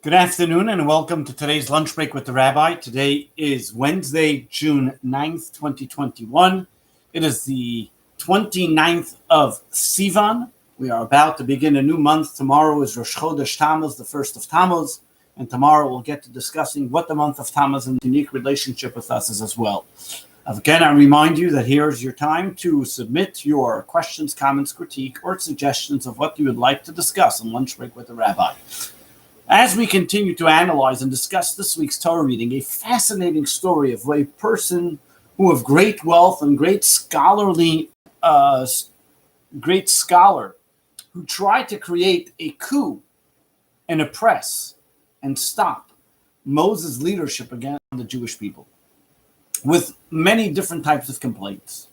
Good afternoon and welcome to today's lunch break with the Rabbi. Today is Wednesday, June 9th, 2021. It is the 29th of Sivan. We are about to begin a new month. Tomorrow is Rosh Chodesh Tammuz, the first of Tammuz. And tomorrow we'll get to discussing what the month of Tammuz and the unique relationship with us is as well. Again, I remind you that here's your time to submit your questions, comments, critique, or suggestions of what you would like to discuss on Lunch Break with the Rabbi. As we continue to analyze and discuss this week's Torah reading, a fascinating story of a person who of great wealth and great scholar who tried to create a coup and oppress and stop Moses' leadership against the Jewish people with many different types of complaints.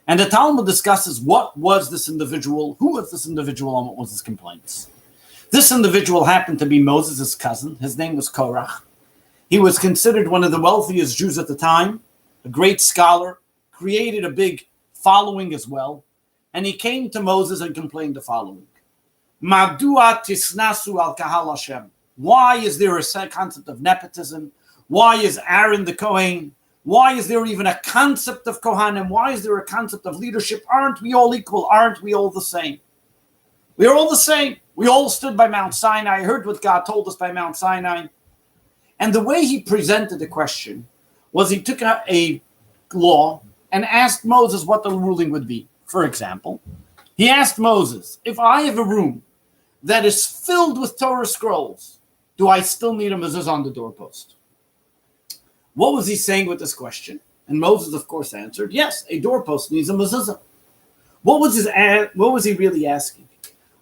And the Talmud discusses what was this individual, who was this individual, and what was his complaints. This individual happened to be Moses' cousin. His name was Korach. He was considered one of the wealthiest Jews at the time, a great scholar, created a big following as well. And he came to Moses and complained the following. Madua tisnasu al kahal Hashem. Why is there a concept of nepotism? Why is Aaron the Kohen? Why is there even a concept of Kohanim? Why is there a concept of leadership? Aren't we all equal? Aren't we all the same? We are all the same. We all stood by Mount Sinai, heard what God told us by Mount Sinai. And the way he presented the question was he took a law and asked Moses what the ruling would be. For example, he asked Moses, if I have a room that is filled with Torah scrolls, do I still need a mezuzah on the doorpost? What was he saying with this question? And Moses, of course, answered, yes, a doorpost needs a mezuzah. What was he really asking?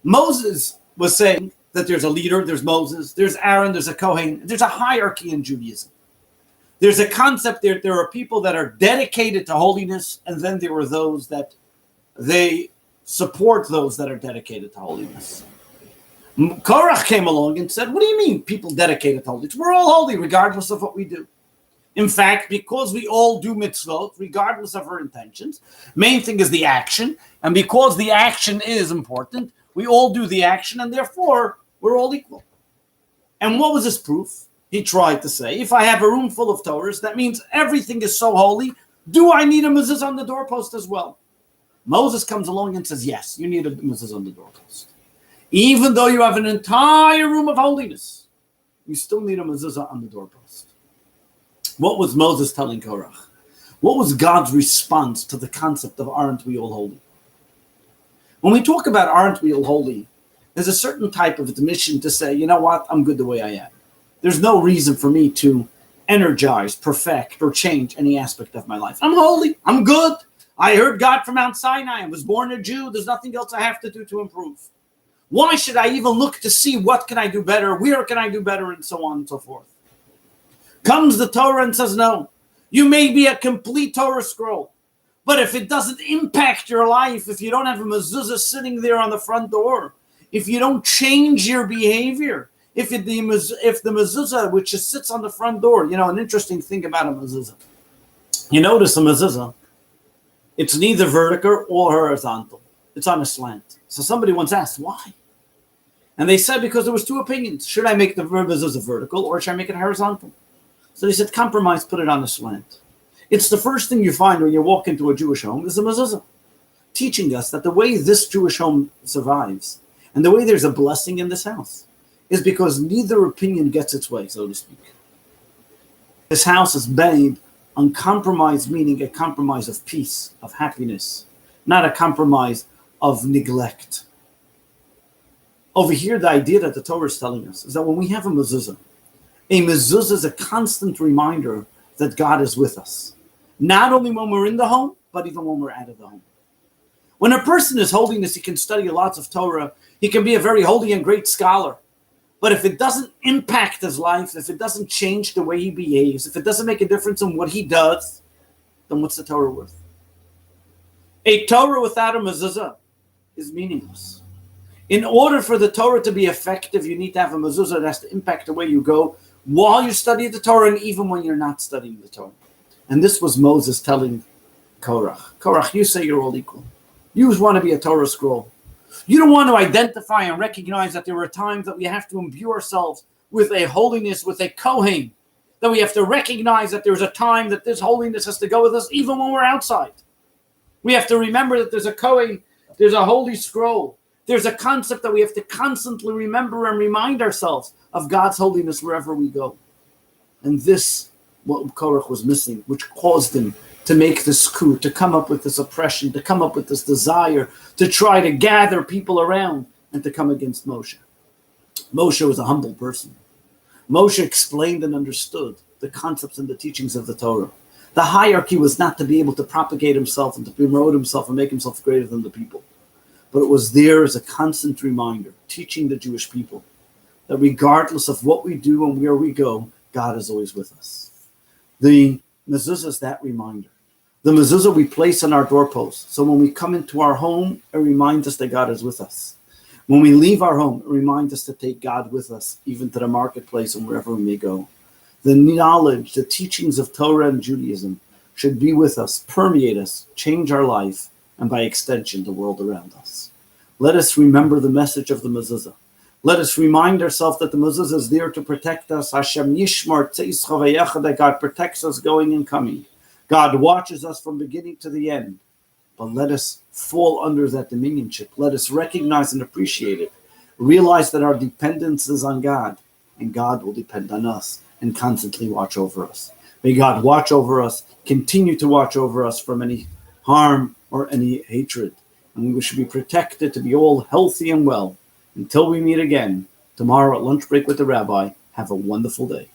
Moses was saying that there's a leader, there's Moses, there's Aaron, there's a Kohen, there's a hierarchy in Judaism. There's a concept there are people that are dedicated to holiness, and then there are those that they support those that are dedicated to holiness. Korach came along and said, what do you mean people dedicated to holiness? We're all holy regardless of what we do. In fact, because we all do mitzvot, regardless of our intentions, main thing is the action, and because the action is important, we all do the action, and therefore, we're all equal. And what was his proof? He tried to say, if I have a room full of Torahs, that means everything is so holy, do I need a mezuzah on the doorpost as well? Moses comes along and says, yes, you need a mezuzah on the doorpost. Even though you have an entire room of holiness, you still need a mezuzah on the doorpost. What was Moses telling Korach? What was God's response to the concept of aren't we all holy? When we talk about aren't we all holy, there's a certain type of admission to say, you know what, I'm good the way I am. There's no reason for me to energize, perfect, or change any aspect of my life. I'm holy. I'm good. I heard God from Mount Sinai. I was born a Jew. There's nothing else I have to do to improve. Why should I even look to see what can I do better? Where can I do better? And so on and so forth. Comes the Torah and says, no, you may be a complete Torah scroll. But if it doesn't impact your life, if you don't have a mezuzah sitting there on the front door, if you don't change your behavior, if the mezuzah which just sits on the front door, an interesting thing about a mezuzah. You notice a mezuzah, it's neither vertical or horizontal. It's on a slant. So somebody once asked, why? And they said, because there was two opinions. Should I make the mezuzah vertical or should I make it horizontal? So they said, compromise, put it on a slant. It's the first thing you find when you walk into a Jewish home is a mezuzah, teaching us that the way this Jewish home survives and the way there's a blessing in this house is because neither opinion gets its way, so to speak. This house is made on compromise, meaning a compromise of peace, of happiness, not a compromise of neglect. Over here, the idea that the Torah is telling us is that when we have a mezuzah is a constant reminder that God is with us. Not only when we're in the home, but even when we're out of the home. When a person is holiness, he can study lots of Torah. He can be a very holy and great scholar. But if it doesn't impact his life, if it doesn't change the way he behaves, if it doesn't make a difference in what he does, then what's the Torah worth? A Torah without a mezuzah is meaningless. In order for the Torah to be effective, you need to have a mezuzah that has to impact the way you go while you study the Torah and even when you're not studying the Torah. And this was Moses telling Korach, you say you're all equal. You just want to be a Torah scroll. You don't want to identify and recognize that there are times that we have to imbue ourselves with a holiness, with a Kohen, that we have to recognize that there's a time that this holiness has to go with us even when we're outside. We have to remember that there's a Kohen, there's a holy scroll. There's a concept that we have to constantly remember and remind ourselves of God's holiness wherever we go. And this, what Korach was missing, which caused him to make this coup, to come up with this oppression, to come up with this desire, to try to gather people around and to come against Moshe. Moshe was a humble person. Moshe explained and understood the concepts and the teachings of the Torah. The hierarchy was not to be able to propagate himself and to promote himself and make himself greater than the people. But it was there as a constant reminder, teaching the Jewish people that regardless of what we do and where we go, God is always with us. The mezuzah is that reminder. The mezuzah we place on our doorpost. So when we come into our home, it reminds us that God is with us. When we leave our home, it reminds us to take God with us, even to the marketplace and wherever we may go. The knowledge, the teachings of Torah and Judaism should be with us, permeate us, change our life, and by extension, the world around us. Let us remember the message of the mezuzah. Let us remind ourselves that the mezuzah is there to protect us. Hashem Yishmar Tzeischa V'Yachad, that God protects us going and coming. God watches us from beginning to the end. But let us fall under that dominionship. Let us recognize and appreciate it. Realize that our dependence is on God, and God will depend on us and constantly watch over us. May God watch over us, continue to watch over us from any harm or any hatred. And we should be protected to be all healthy and well. Until we meet again tomorrow at lunch break with the Rabbi, have a wonderful day.